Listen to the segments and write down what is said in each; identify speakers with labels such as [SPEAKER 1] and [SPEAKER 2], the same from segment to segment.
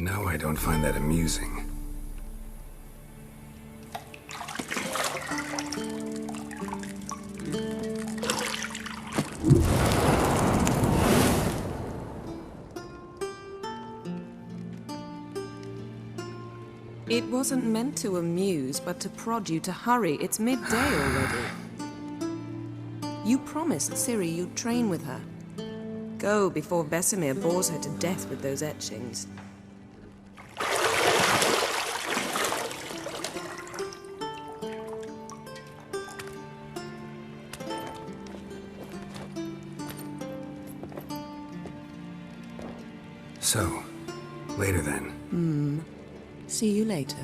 [SPEAKER 1] know I don't find that amusing.
[SPEAKER 2] It wasn't meant to amuse, but to prod you to hurry. It's midday already. You promised Ciri you'd train with her. Go before Vesemir bores her to death with those etchings.
[SPEAKER 1] So, later then.
[SPEAKER 2] See you later.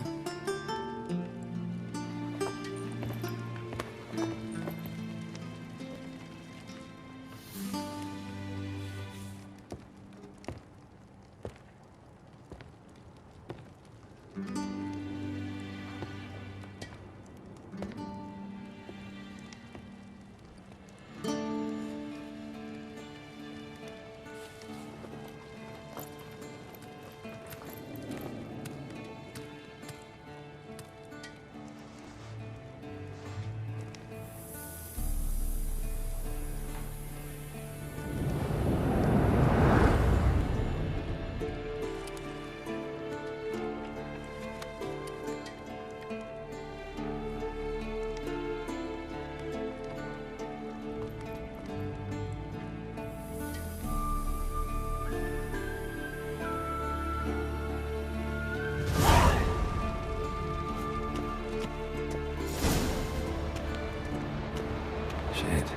[SPEAKER 1] Shit.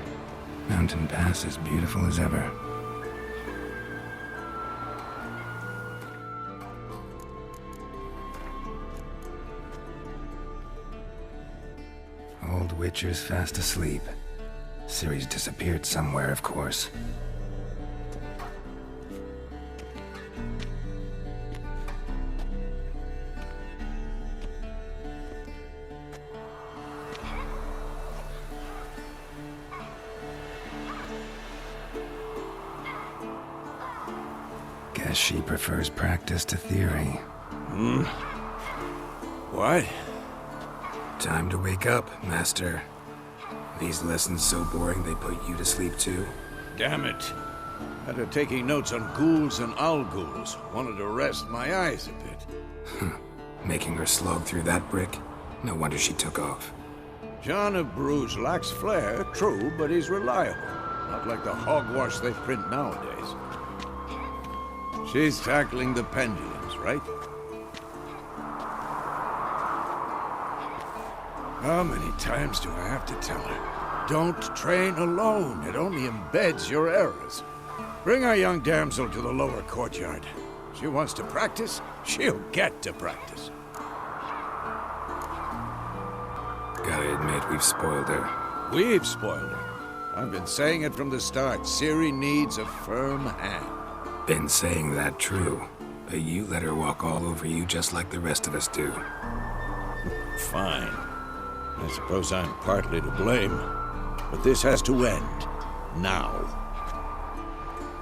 [SPEAKER 1] Mountain Pass as beautiful as ever. Old Witcher's fast asleep. Ciri's disappeared somewhere, of course. Guess she prefers practice to theory.
[SPEAKER 3] What?
[SPEAKER 1] Time to wake up, Master. These lessons so boring they put you to sleep too?
[SPEAKER 3] Damn it. After taking notes on ghouls and owl ghouls, wanted to rest my eyes a bit.
[SPEAKER 1] Making her slog through that brick? No wonder she took off.
[SPEAKER 3] John of Bruges lacks flair, true, but he's reliable. Not like the hogwash they print nowadays. She's tackling the pendulums, right? How many times do I have to tell her? Don't train alone. It only embeds your errors. Bring our young damsel to the lower courtyard. She wants to practice, she'll get to practice.
[SPEAKER 1] Gotta admit, we've spoiled her.
[SPEAKER 3] We've spoiled her. I've been saying it from the start. Ciri needs a firm hand.
[SPEAKER 1] Been saying that true, but you let her walk all over you just like the rest of us do.
[SPEAKER 3] Fine. I suppose I'm partly to blame. But this has to end. Now.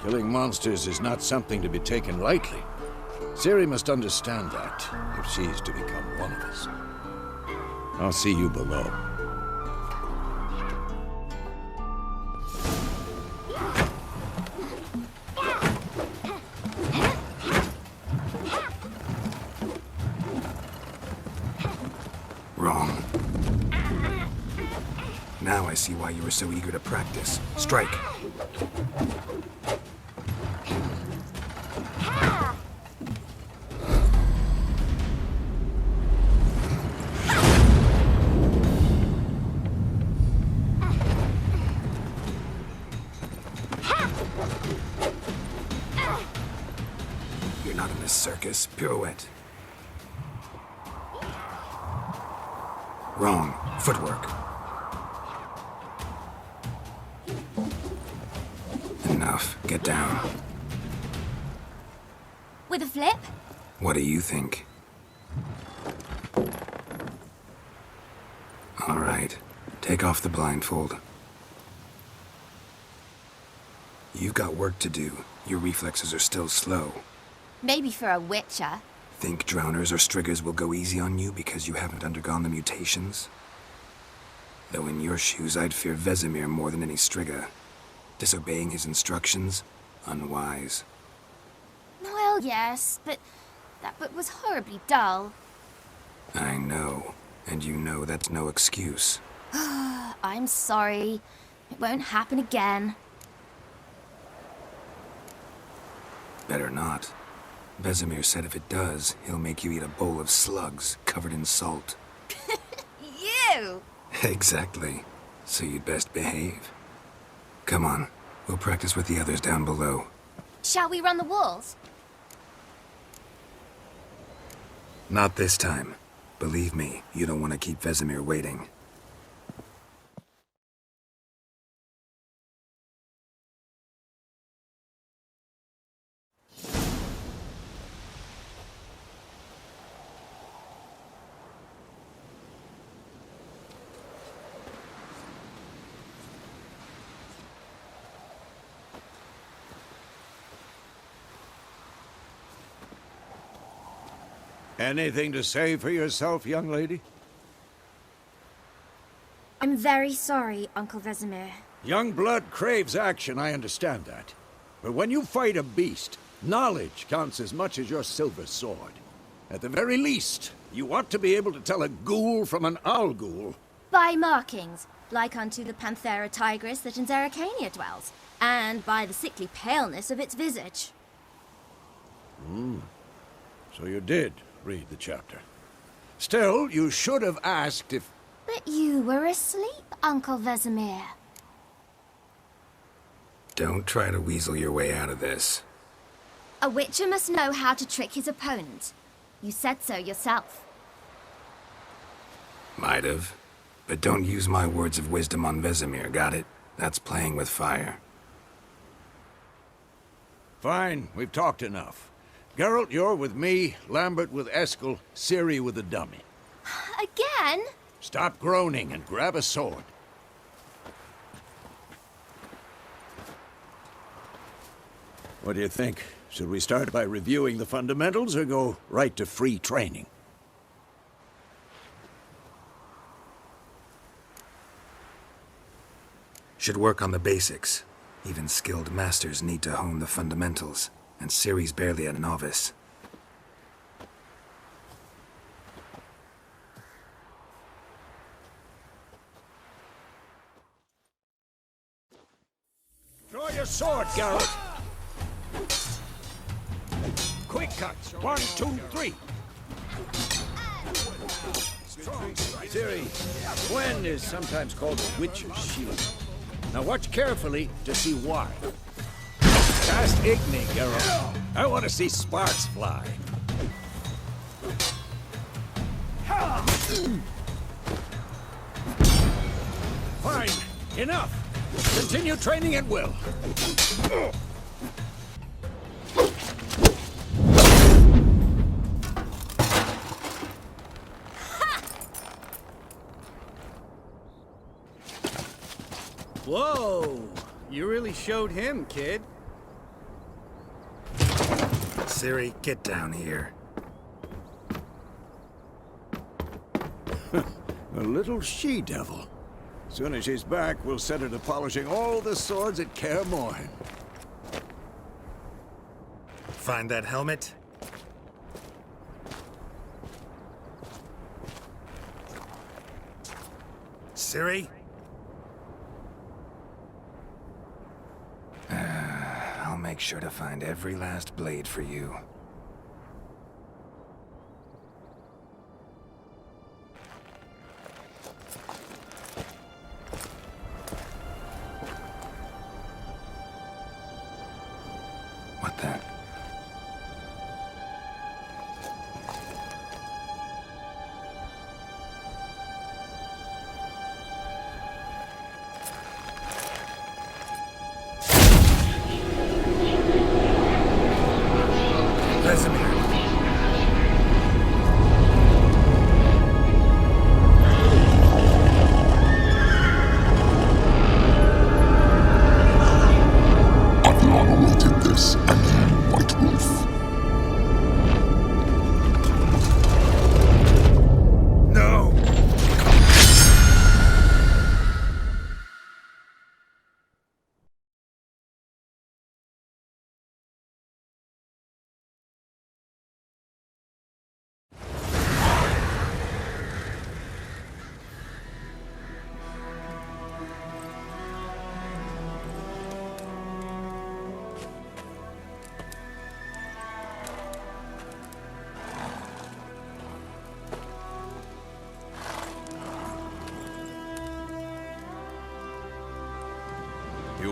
[SPEAKER 3] Killing monsters is not something to be taken lightly. Ciri must understand that, if she's to become one of us. I'll see you below.
[SPEAKER 1] Wrong. Now I see why you were so eager to practice. Strike. You're not in this circus. Pirouette. Wrong. Footwork. Enough. Get down.
[SPEAKER 4] With a flip?
[SPEAKER 1] What do you think? All right. Take off the blindfold. You've got work to do. Your reflexes are still slow.
[SPEAKER 4] Maybe for a witcher.
[SPEAKER 1] Think drowners or striggers will go easy on you because you haven't undergone the mutations? Though in your shoes, I'd fear Vesemir more than any strigger. Disobeying his instructions? Unwise.
[SPEAKER 4] Well, yes, but that book was horribly dull.
[SPEAKER 1] I know. And you know that's no excuse.
[SPEAKER 4] I'm sorry. It won't happen again.
[SPEAKER 1] Better not. Vesemir said if it does, he'll make you eat a bowl of slugs covered in salt.
[SPEAKER 4] You!
[SPEAKER 1] Exactly. So you'd best behave. Come on. We'll practice with the others down below.
[SPEAKER 4] Shall we run the walls?
[SPEAKER 1] Not this time. Believe me, you don't want to keep Vesemir waiting.
[SPEAKER 3] Anything to say for yourself, young lady?
[SPEAKER 4] I'm very sorry, Uncle Vesemir.
[SPEAKER 3] Young blood craves action, I understand that. But when you fight a beast, knowledge counts as much as your silver sword. At the very least, you ought to be able to tell a ghoul from an owl ghoul.
[SPEAKER 4] By markings, like unto the Panthera tigris that in Zerrikania dwells, and by the sickly paleness of its visage.
[SPEAKER 3] So you did read the chapter. Still, you should have asked if...
[SPEAKER 4] But you were asleep, Uncle Vesemir.
[SPEAKER 1] Don't try to weasel your way out of this.
[SPEAKER 4] A witcher must know how to trick his opponent. You said so yourself.
[SPEAKER 1] Might have. But don't use my words of wisdom on Vesemir, got it? That's playing with fire.
[SPEAKER 3] Fine, we've talked enough. Geralt, you're with me, Lambert with Eskel, Ciri with the dummy.
[SPEAKER 4] Again?
[SPEAKER 3] Stop groaning and grab a sword. What do you think? Should we start by reviewing the fundamentals or go right to free training?
[SPEAKER 1] Should work on the basics. Even skilled masters need to hone the fundamentals, and Ciri's barely a novice.
[SPEAKER 3] Draw your sword, Geralt! Quick cuts! 1, 2, 3! Ciri, Gwen is sometimes called the Witcher's Shield. Now watch carefully to see why. Cast Igni, Geralt. I want to see sparks fly. Fine. Enough. Continue training at will.
[SPEAKER 5] Whoa! You really showed him, kid.
[SPEAKER 1] Ciri, get down here.
[SPEAKER 3] A little she-devil. Soon as she's back, we'll set her to polishing all the swords at Kaer Morhen.
[SPEAKER 1] Find that helmet? Ciri? I'll make sure to find every last blade for you. What the?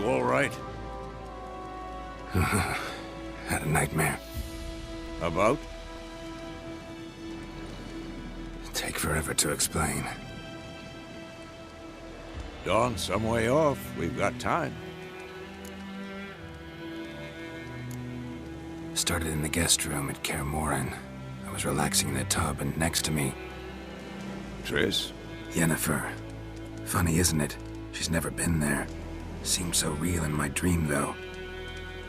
[SPEAKER 3] all right?
[SPEAKER 1] Had a nightmare.
[SPEAKER 3] About?
[SPEAKER 1] Take forever to explain.
[SPEAKER 3] Dawn's some way off. We've got time.
[SPEAKER 1] Started in the guest room at Kaer Morhen. I was relaxing in a tub, and next to me,
[SPEAKER 3] Triss?
[SPEAKER 1] Yennefer. Funny, isn't it? She's never been there. Seemed so real in my dream, though.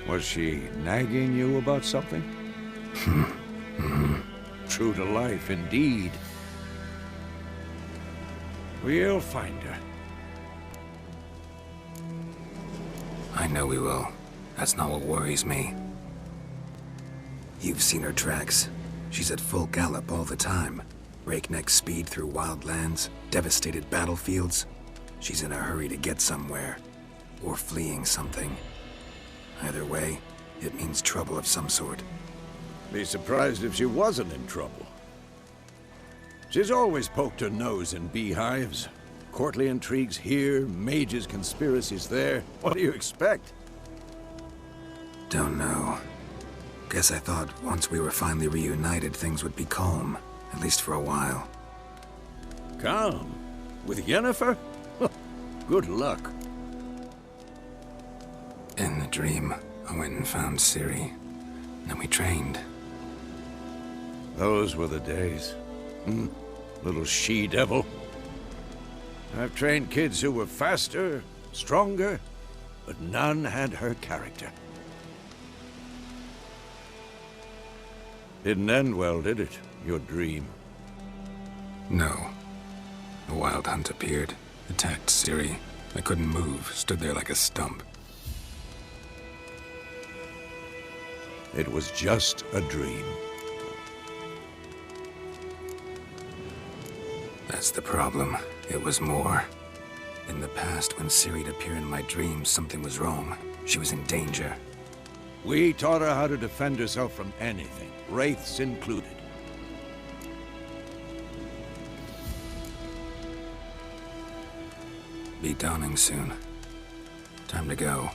[SPEAKER 3] Was she nagging you about something? True to life, indeed. We'll find her.
[SPEAKER 1] I know we will. That's not what worries me. You've seen her tracks. She's at full gallop all the time. Breakneck speed through wild lands, devastated battlefields. She's in a hurry to get somewhere. Or fleeing something. Either way, it means trouble of some sort.
[SPEAKER 3] Be surprised if she wasn't in trouble. She's always poked her nose in beehives. Courtly intrigues here, mages' conspiracies there. What do you expect?
[SPEAKER 1] Don't know. Guess I thought once we were finally reunited, things would be calm. At least for a while.
[SPEAKER 3] Calm? With Yennefer? Good luck.
[SPEAKER 1] In the dream, I went and found Ciri. Then we trained.
[SPEAKER 3] Those were the days. Little she-devil. I've trained kids who were faster, stronger, but none had her character. Didn't end well, did it? Your dream?
[SPEAKER 1] No. A wild hunt appeared, attacked Ciri. I couldn't move, stood there like a stump.
[SPEAKER 3] It was just a dream.
[SPEAKER 1] That's the problem. It was more. In the past, when Ciri'd appear in my dreams, something was wrong. She was in danger.
[SPEAKER 3] We taught her how to defend herself from anything, wraiths included.
[SPEAKER 1] Be dawning soon. Time to go.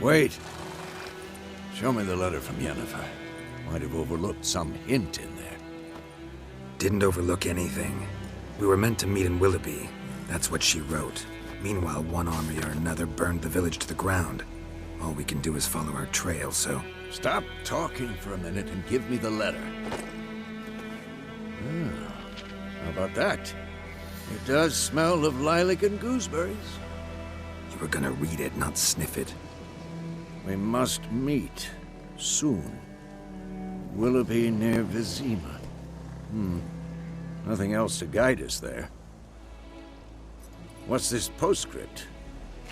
[SPEAKER 3] Wait. Show me the letter from Yennefer. Might have overlooked some hint in there.
[SPEAKER 1] Didn't overlook anything. We were meant to meet in Willoughby. That's what she wrote. Meanwhile, one army or another burned the village to the ground. All we can do is follow her trail, so...
[SPEAKER 3] Stop talking for a minute and give me the letter. How about that? It does smell of lilac and gooseberries.
[SPEAKER 1] You were gonna read it, not sniff it.
[SPEAKER 3] We must meet. Soon. Willoughby near Vizima. Nothing else to guide us there. What's this postscript?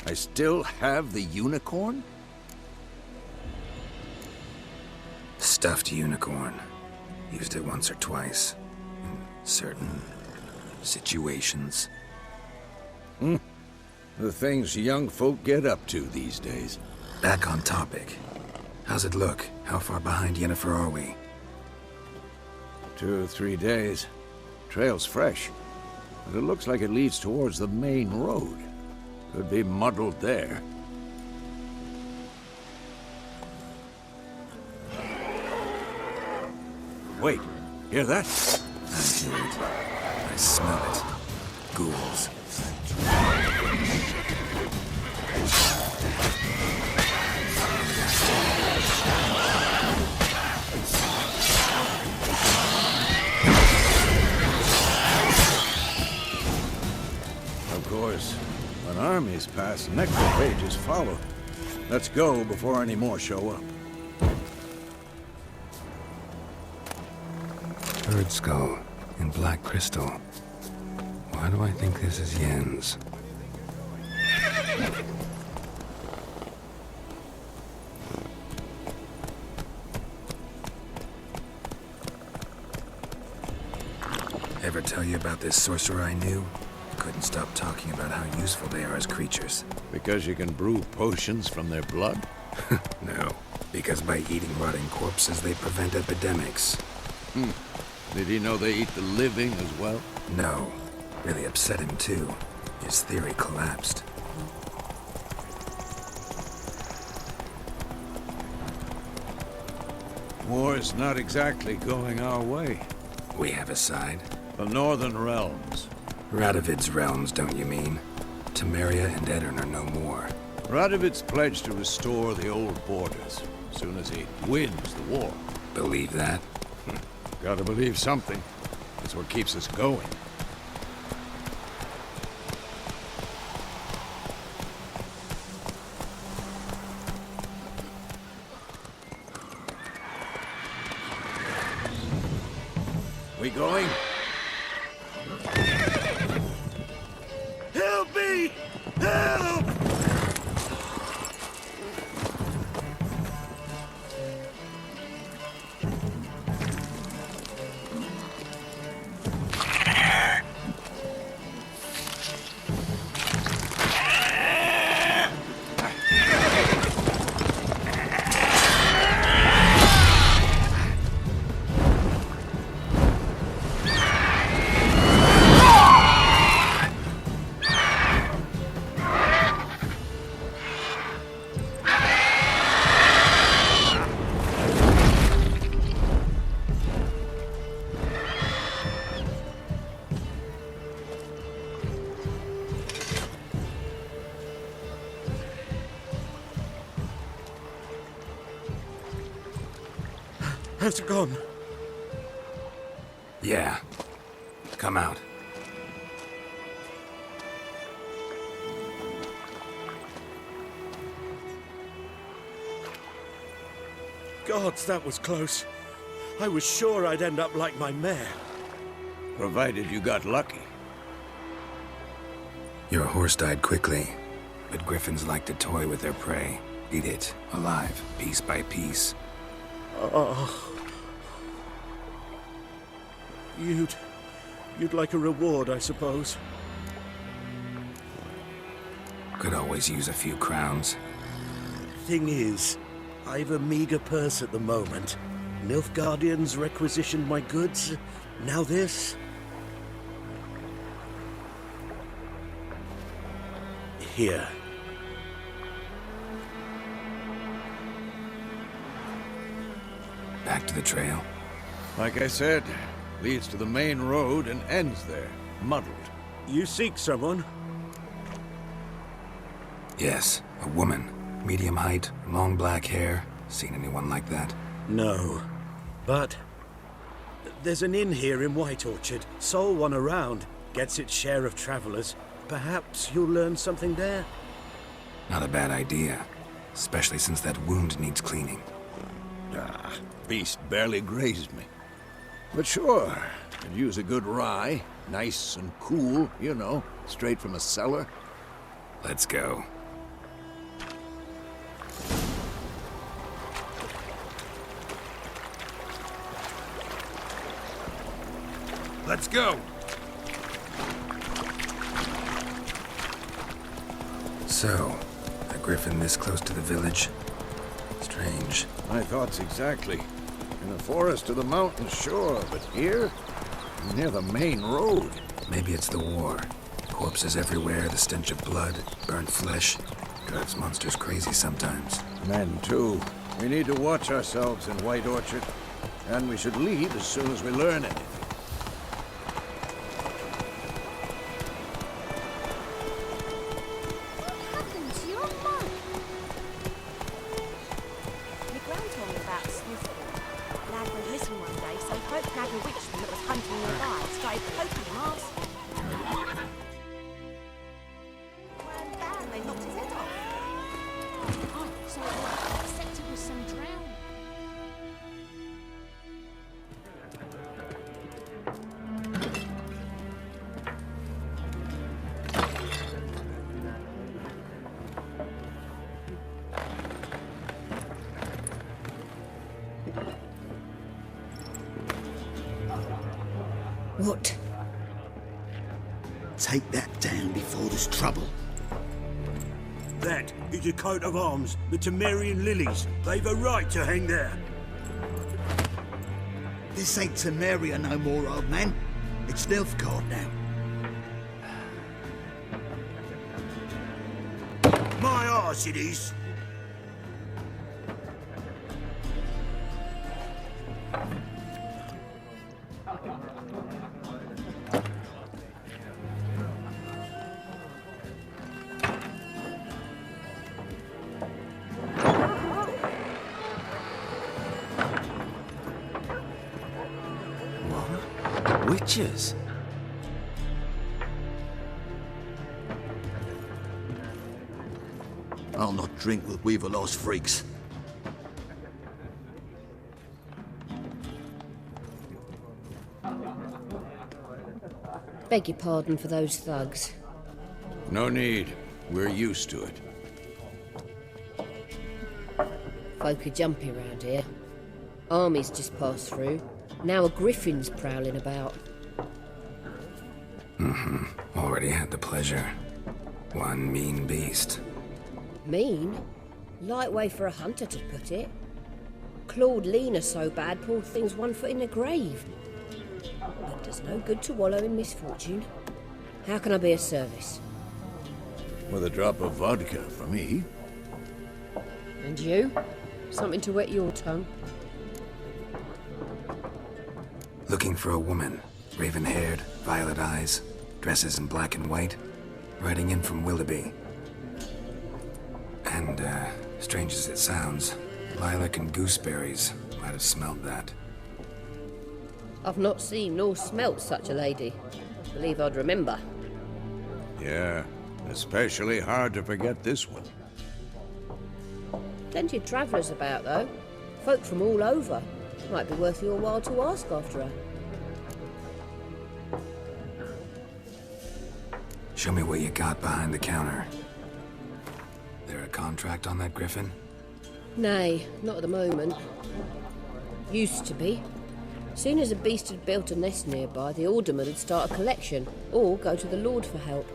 [SPEAKER 3] I still have the unicorn?
[SPEAKER 1] Stuffed unicorn. Used it once or twice. In certain situations.
[SPEAKER 3] The things young folk get up to these days.
[SPEAKER 1] Back on topic. How's it look? How far behind Yennefer are we?
[SPEAKER 3] 2 or 3 days. Trail's fresh. But it looks like it leads towards the main road. Could be muddled there. Wait, hear that?
[SPEAKER 1] I hear it. I smell it. Ghouls.
[SPEAKER 3] Of course, when armies pass, necropages follow. Let's go before any more show up.
[SPEAKER 1] Bird skull in black crystal. Why do I think this is Yen's? Ever tell you about this sorcerer I knew? Couldn't stop talking about how useful they are as creatures.
[SPEAKER 3] Because you can brew potions from their blood?
[SPEAKER 1] No, because by eating rotting corpses, they prevent epidemics.
[SPEAKER 3] Did he know they eat the living as well?
[SPEAKER 1] No, really upset him too. His theory collapsed.
[SPEAKER 3] War's not exactly going our way.
[SPEAKER 1] We have a side.
[SPEAKER 3] The Northern Realms.
[SPEAKER 1] Radovid's realms, don't you mean? Temeria and Edirn are no more.
[SPEAKER 3] Radovid's pledged to restore the old borders as soon as he wins the war.
[SPEAKER 1] Believe that?
[SPEAKER 3] Gotta believe something. That's what keeps us going. We going? Help me! Help!
[SPEAKER 6] How's it gone?
[SPEAKER 1] Yeah. Come out.
[SPEAKER 6] Gods, that was close. I was sure I'd end up like my mare.
[SPEAKER 3] Provided you got lucky.
[SPEAKER 1] Your horse died quickly, but griffins like to toy with their prey. Eat it, alive, piece by piece.
[SPEAKER 6] Oh. You'd like a reward, I suppose.
[SPEAKER 1] Could always use a few crowns.
[SPEAKER 6] Thing is, I've a meager purse at the moment. Nilfgaardians requisitioned my goods. Now this. Here.
[SPEAKER 1] Back to the trail.
[SPEAKER 3] Like I said, leads to the main road and ends there, muddled.
[SPEAKER 6] You seek someone?
[SPEAKER 1] Yes, a woman. Medium height, long black hair. Seen anyone like that?
[SPEAKER 6] No. But there's an inn here in White Orchard. Sole one around. Gets its share of travelers. Perhaps you'll learn something there?
[SPEAKER 1] Not a bad idea. Especially since that wound needs cleaning.
[SPEAKER 3] Ah, beast barely grazed me. But sure, could use a good rye. Nice and cool, you know, straight from a cellar.
[SPEAKER 1] Let's go.
[SPEAKER 3] Let's go!
[SPEAKER 1] So, a griffin this close to the village? Strange.
[SPEAKER 3] My thoughts exactly. In the forest or the mountains, sure, but here? Near the main road.
[SPEAKER 1] Maybe it's the war. Corpses everywhere, the stench of blood, burnt flesh. Drives monsters crazy sometimes.
[SPEAKER 3] Men, too. We need to watch ourselves in White Orchard. And we should leave as soon as we learn anything.
[SPEAKER 7] What? Take that down before there's trouble.
[SPEAKER 6] That is a coat of arms, the Temerian lilies. They've a right to hang there.
[SPEAKER 7] This ain't Temeria no more, old man. It's Nilfgaard now. arse it is.
[SPEAKER 8] Witches?
[SPEAKER 7] I'll not drink with Weaver lost freaks.
[SPEAKER 9] Beg your pardon for those thugs.
[SPEAKER 3] No need. We're used to it.
[SPEAKER 9] Folk are jumpy around here. Armies just passed through. Now a griffin's prowling about.
[SPEAKER 1] Already had the pleasure. One mean beast.
[SPEAKER 9] Mean? Light way for a hunter to put it. Clawed Lena so bad, poor thing's 1 foot in the grave. But does no good to wallow in misfortune. How can I be of service?
[SPEAKER 3] With a drop of vodka for me.
[SPEAKER 9] And you? Something to wet your tongue?
[SPEAKER 1] Looking for a woman. Raven-haired, violet eyes, dresses in black and white. Riding in from Willoughby. And, strange as it sounds, lilac and gooseberries might have smelled that.
[SPEAKER 9] I've not seen nor smelt such a lady. Believe I'd remember.
[SPEAKER 3] Yeah, especially hard to forget this one.
[SPEAKER 9] Plenty of travellers about, though. Folk from all over. Might be worth your while to ask after her.
[SPEAKER 1] Show me what you got behind the counter. There a contract on that griffin?
[SPEAKER 9] Nay, not at the moment. Used to be. Soon as a beast had built a nest nearby, the alderman would start a collection, or go to the Lord for help.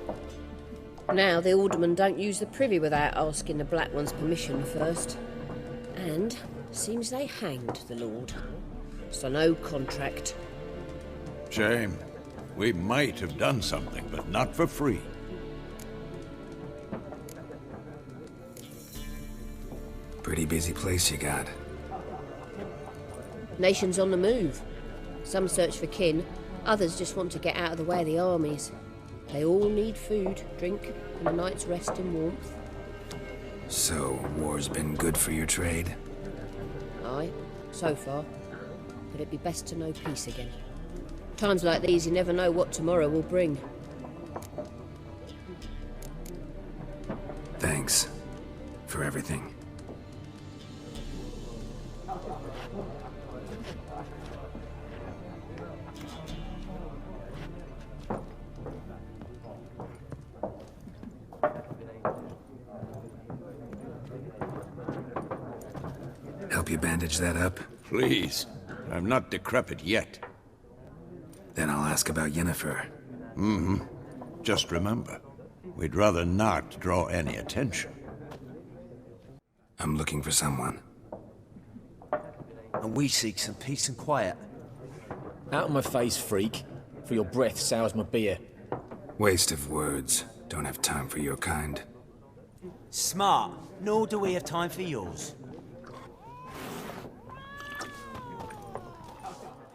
[SPEAKER 9] Now the aldermen don't use the privy without asking the Black One's permission first. And seems they hanged the Lord. So no contract.
[SPEAKER 3] Shame. We might have done something, but not for free.
[SPEAKER 1] Pretty busy place you got.
[SPEAKER 9] Nations on the move. Some search for kin, others just want to get out of the way of the armies. They all need food, drink, and a night's rest in warmth.
[SPEAKER 1] So, war's been good for your trade?
[SPEAKER 9] Aye, so far. But it'd be best to know peace again. Times like these, you never know what tomorrow will bring.
[SPEAKER 1] Thanks. For everything. Help you bandage that up?
[SPEAKER 3] Please. I'm not decrepit yet.
[SPEAKER 1] Then I'll ask about Yennefer.
[SPEAKER 3] Just remember, we'd rather not draw any attention.
[SPEAKER 1] I'm looking for someone.
[SPEAKER 8] And we seek some peace and quiet.
[SPEAKER 10] Out of my face, freak. For your breath sours my beer.
[SPEAKER 1] Waste of words. Don't have time for your kind.
[SPEAKER 8] Smart. Nor do we have time for yours.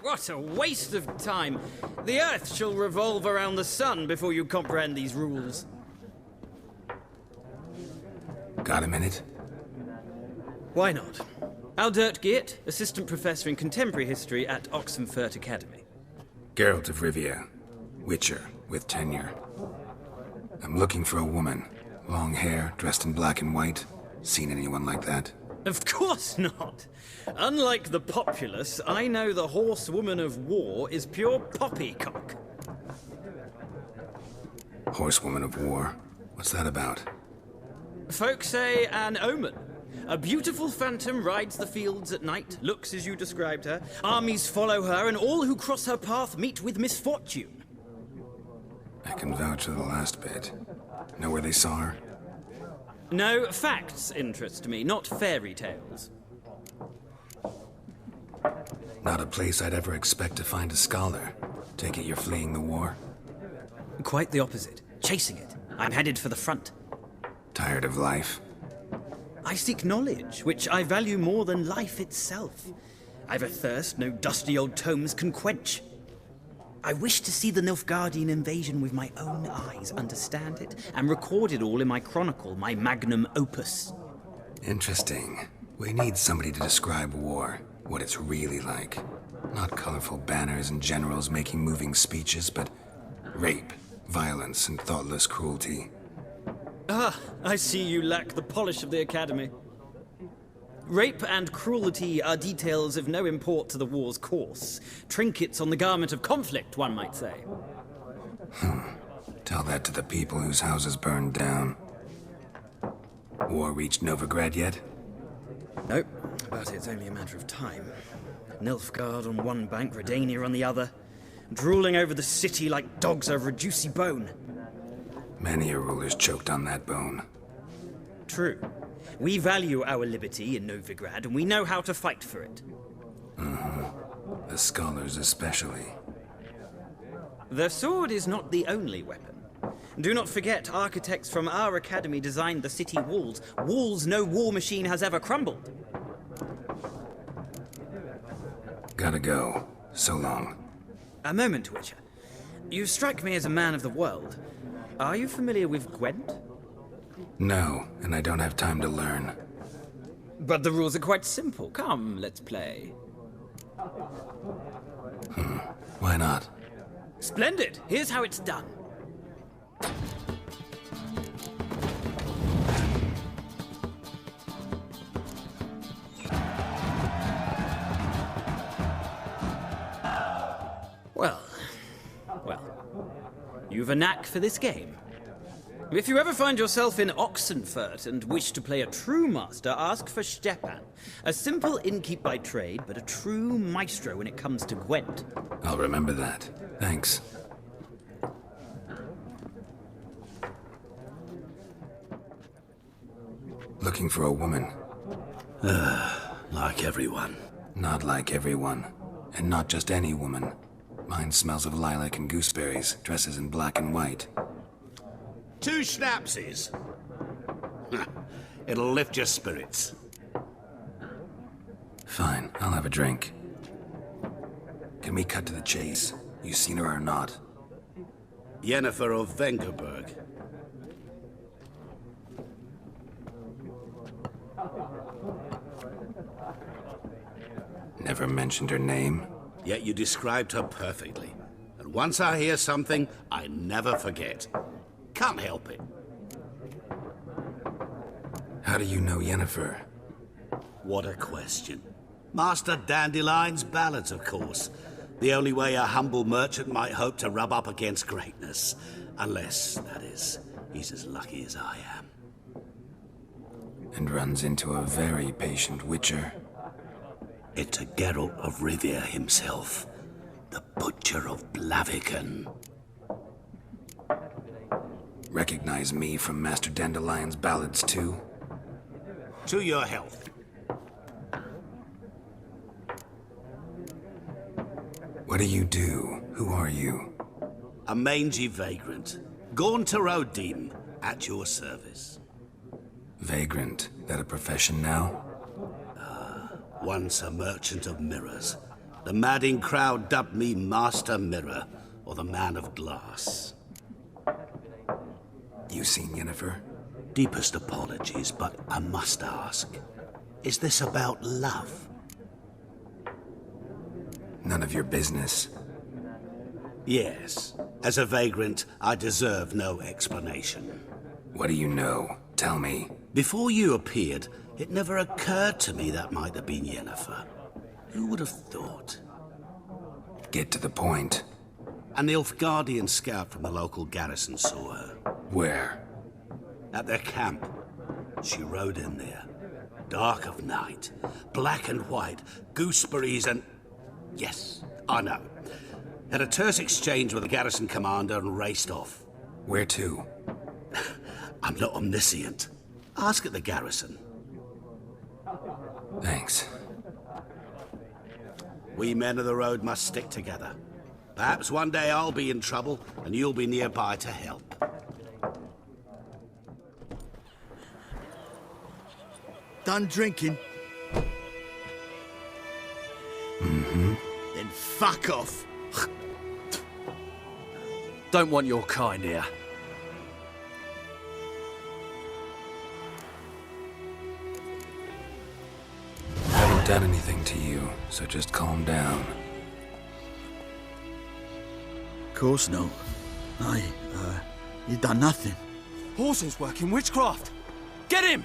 [SPEAKER 5] What a waste of time. The Earth shall revolve around the sun before you comprehend these rules.
[SPEAKER 1] Got a minute?
[SPEAKER 5] Why not? Aldert Geert, Assistant Professor in Contemporary History at Oxenfurt Academy.
[SPEAKER 1] Geralt of Rivia. Witcher, with tenure. I'm looking for a woman. Long hair, dressed in black and white. Seen anyone like that?
[SPEAKER 5] Of course not. Unlike the populace, I know the horsewoman of war is pure poppycock.
[SPEAKER 1] Horsewoman of war? What's that about?
[SPEAKER 5] Folk say an omen. A beautiful phantom rides the fields at night, looks as you described her. Armies follow her, and all who cross her path meet with misfortune.
[SPEAKER 1] I can vouch for the last bit. Know where they saw her?
[SPEAKER 5] No, facts interest me, not fairy tales.
[SPEAKER 1] Not a place I'd ever expect to find a scholar. Take it you're fleeing the war?
[SPEAKER 5] Quite the opposite. Chasing it. I'm headed for the front.
[SPEAKER 1] Tired of life?
[SPEAKER 5] I seek knowledge, which I value more than life itself. I've a thirst no dusty old tomes can quench. I wish to see the Nilfgaardian invasion with my own eyes, understand it, and record it all in my chronicle, my magnum opus.
[SPEAKER 1] Interesting. We need somebody to describe war, what it's really like. Not colorful banners and generals making moving speeches, but rape, violence, and thoughtless cruelty.
[SPEAKER 5] Ah, I see you lack the polish of the Academy. Rape and cruelty are details of no import to the war's course. Trinkets on the garment of conflict, one might say.
[SPEAKER 1] Tell that to the people whose houses burned down. War reached Novigrad yet?
[SPEAKER 5] Nope, but it's only a matter of time. Nilfgaard on one bank, Redania on the other, drooling over the city like dogs over a juicy bone.
[SPEAKER 1] Many a ruler's choked on that bone.
[SPEAKER 5] True. We value our liberty in Novigrad, and we know how to fight for it.
[SPEAKER 1] The scholars especially.
[SPEAKER 5] The sword is not the only weapon. Do not forget, architects from our academy designed the city walls. Walls no war machine has ever crumbled.
[SPEAKER 1] Gotta go. So long.
[SPEAKER 5] A moment, Witcher. You strike me as a man of the world. Are you familiar with Gwent?
[SPEAKER 1] No, and I don't have time to learn.
[SPEAKER 5] But the rules are quite simple. Come, let's play.
[SPEAKER 1] Why not?
[SPEAKER 5] Splendid! Here's how it's done. Well. You've a knack for this game. If you ever find yourself in Oxenfurt and wish to play a true master, ask for Stepan. A simple innkeep by trade, but a true maestro when it comes to Gwent.
[SPEAKER 1] I'll remember that. Thanks. Looking for a woman.
[SPEAKER 7] Like everyone.
[SPEAKER 1] Not like everyone. And not just any woman. Mine smells of lilac and gooseberries, dresses in black and white.
[SPEAKER 7] 2 schnapsies. It'll lift your spirits.
[SPEAKER 1] Fine, I'll have a drink. Can we cut to the chase? You seen her or not?
[SPEAKER 7] Yennefer of Vengerberg.
[SPEAKER 1] Never mentioned her name?
[SPEAKER 7] Yet you described her perfectly. And once I hear something, I never forget. Can't help it.
[SPEAKER 1] How do you know Yennefer?
[SPEAKER 7] What a question. Master Dandelion's ballads, of course. The only way a humble merchant might hope to rub up against greatness. Unless, that is, he's as lucky as I am.
[SPEAKER 1] And runs into a very patient witcher.
[SPEAKER 7] Into Geralt of Rivia himself. The Butcher of Blaviken.
[SPEAKER 1] Recognize me from Master Dandelion's ballads, too?
[SPEAKER 7] To your health.
[SPEAKER 1] What do you do? Who are you?
[SPEAKER 7] A mangy vagrant. Gone to Rodim, at your service.
[SPEAKER 1] Vagrant. That a profession now?
[SPEAKER 7] Once a merchant of mirrors. The madding crowd dubbed me Master Mirror, or the Man of Glass.
[SPEAKER 1] You seen Yennefer?
[SPEAKER 7] Deepest apologies, but I must ask. Is this about love?
[SPEAKER 1] None of your business.
[SPEAKER 7] Yes. As a vagrant, I deserve no explanation.
[SPEAKER 1] What do you know? Tell me.
[SPEAKER 7] Before you appeared, it never occurred to me that might have been Yennefer. Who would have thought?
[SPEAKER 1] Get to the point.
[SPEAKER 7] A Nilfgaardian scout from the local garrison saw her.
[SPEAKER 1] Where?
[SPEAKER 7] At their camp. She rode in there. Dark of night. Black and white. Gooseberries and... Yes, I know. Had a terse exchange with the garrison commander and raced off.
[SPEAKER 1] Where to?
[SPEAKER 7] I'm not omniscient. Ask at the garrison.
[SPEAKER 1] Thanks.
[SPEAKER 7] We men of the road must stick together. Perhaps one day I'll be in trouble and you'll be nearby to help.
[SPEAKER 11] Done drinking?
[SPEAKER 1] Mm-hmm.
[SPEAKER 11] Then fuck off.
[SPEAKER 12] Don't want your kind here.
[SPEAKER 1] I haven't done anything to you, so just calm down.
[SPEAKER 11] Of course not. You done nothing.
[SPEAKER 12] Horson's working witchcraft. Get him!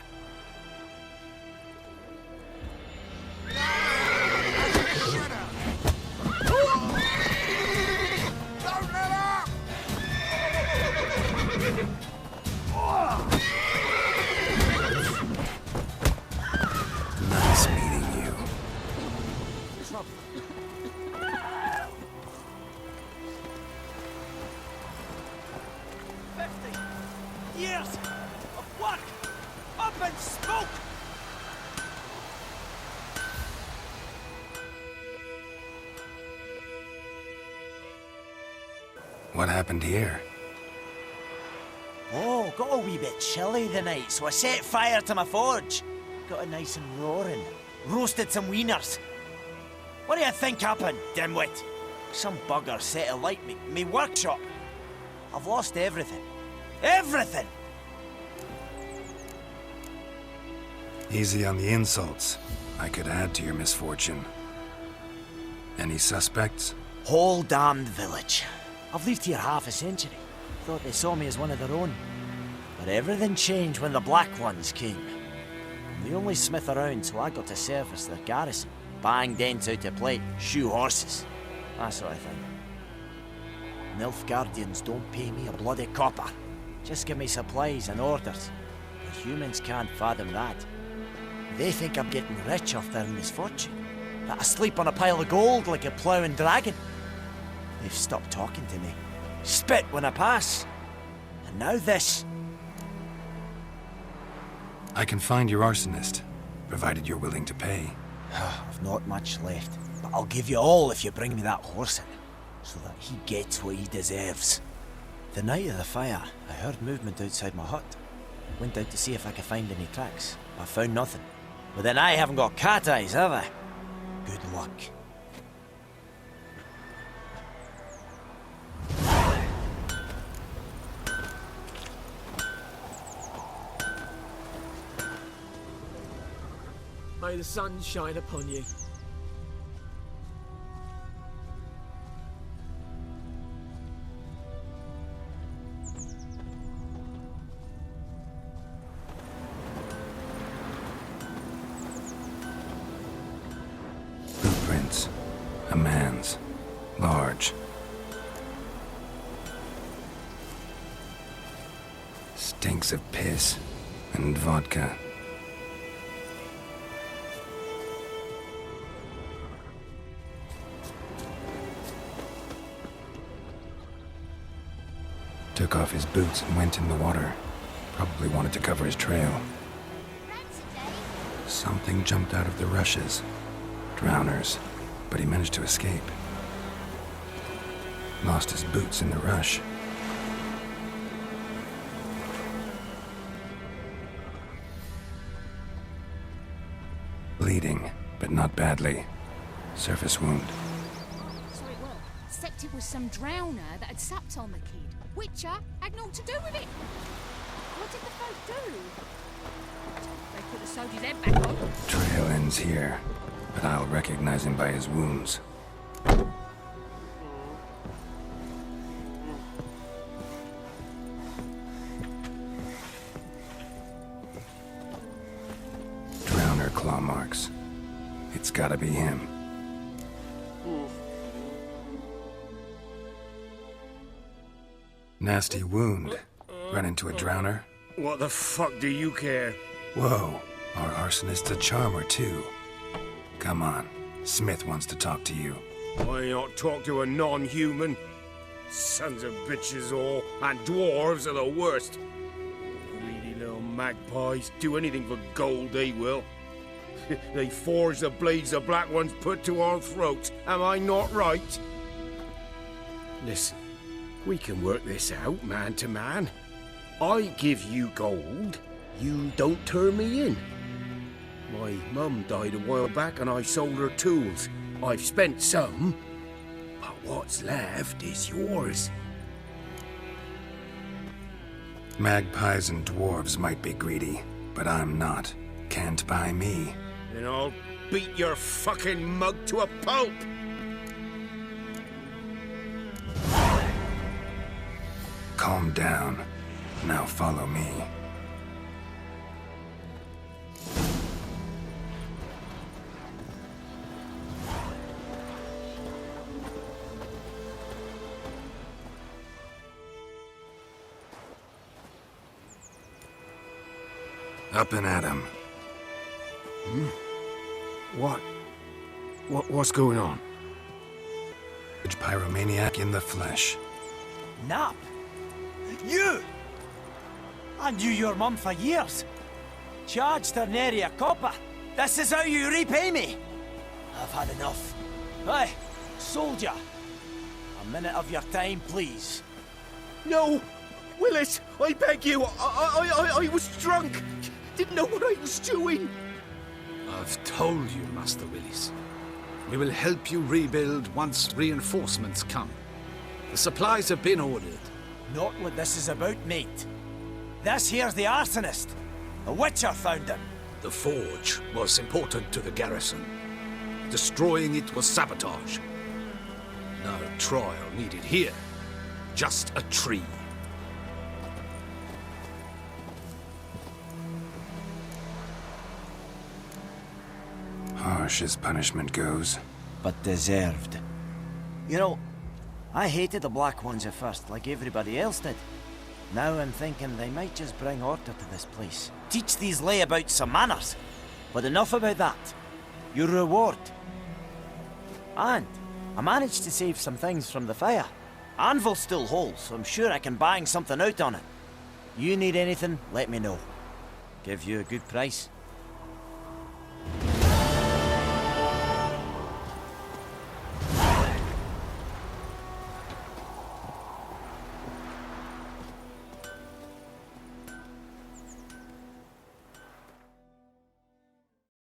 [SPEAKER 1] Nice meeting you.
[SPEAKER 8] Years of work up in smoke!
[SPEAKER 1] What happened here?
[SPEAKER 8] Oh, got a wee bit chilly the night, so I set fire to my forge. Got it nice and roaring. Roasted some wieners. What do you think happened, dimwit? Some bugger set alight me workshop. I've lost everything. Everything!
[SPEAKER 1] Easy on the insults. I could add to your misfortune. Any suspects?
[SPEAKER 8] Whole damned village. I've lived here half a century. Thought they saw me as one of their own. But everything changed when the Black Ones came. I'm the only smith around, so I got to service their garrison. Bang dents out to plate, shoe horses. That sort of thing. Nilfgaardians don't pay me a bloody copper. Just give me supplies and orders. But humans can't fathom that. They think I'm getting rich off their misfortune. That I sleep on a pile of gold like a ploughing dragon. They've stopped talking to me. Spit when I pass. And now this.
[SPEAKER 1] I can find your arsonist, provided you're willing to pay.
[SPEAKER 8] I've not much left, but I'll give you all if you bring me that horse in, so that he gets what he deserves. The night of the fire, I heard movement outside my hut. Went out to see if I could find any tracks. I found nothing. But then I haven't got cat eyes, have I? Good luck.
[SPEAKER 13] May the sun shine upon you.
[SPEAKER 1] Footprints. A man's. Large. Stinks of piss and vodka. Took off his boots and went in the water. Probably wanted to cover his trail. Something jumped out of the rushes. Drowners, but he managed to escape. Lost his boots in the rush. Bleeding, but not badly. Surface wound.
[SPEAKER 14] So it was. Except it was some drowner that had supped on the kid. Witcher had naught to do with it. What did the folk do? They put the soldier's head back on.
[SPEAKER 1] Trail ends here, but I'll recognize him by his wounds. Drowner claw marks. It's gotta be him. Nasty wound. Run into a drowner?
[SPEAKER 6] What the fuck do you care?
[SPEAKER 1] Whoa, our arsonist's a charmer too. Come on, Smith wants to talk to you.
[SPEAKER 6] Why not talk to a non-human? Sons of bitches all, and dwarves are the worst. Greedy little magpies, do anything for gold they will. They forge the blades the Black Ones put to our throats, am I not right? Listen, we can work this out man to man. I give you gold, you don't turn me in. My mum died a while back and I sold her tools. I've spent some, but what's left is yours.
[SPEAKER 1] Magpies and dwarves might be greedy, but I'm not. Can't buy me.
[SPEAKER 6] Then I'll beat your fucking mug to a pulp!
[SPEAKER 1] Calm down. Now follow me. Up and at 'em.
[SPEAKER 6] What's going on?
[SPEAKER 1] Pyromaniac in the flesh.
[SPEAKER 8] Nap? You! I knew your mum for years. Charged her nary a copper. This is how you repay me. I've had enough. Hey, soldier. A minute of your time, please.
[SPEAKER 6] No! Willis, I beg you! I was drunk! Didn't know what I was doing!
[SPEAKER 15] I've told you, Master Willis. We will help you rebuild once reinforcements come. The supplies have been ordered.
[SPEAKER 8] Not what this is about, mate. This here's the arsonist. A witcher found him.
[SPEAKER 15] The forge was important to the garrison. Destroying it was sabotage. No trial needed here. Just a tree.
[SPEAKER 1] Harsh as punishment goes.
[SPEAKER 8] But deserved. You know, I hated the Black Ones at first, like everybody else did. Now I'm thinking they might just bring order to this place. Teach these layabouts some manners. But enough about that. Your reward. And I managed to save some things from the fire. Anvil's still whole, so I'm sure I can bang something out on it. You need anything, let me know. Give you a good price.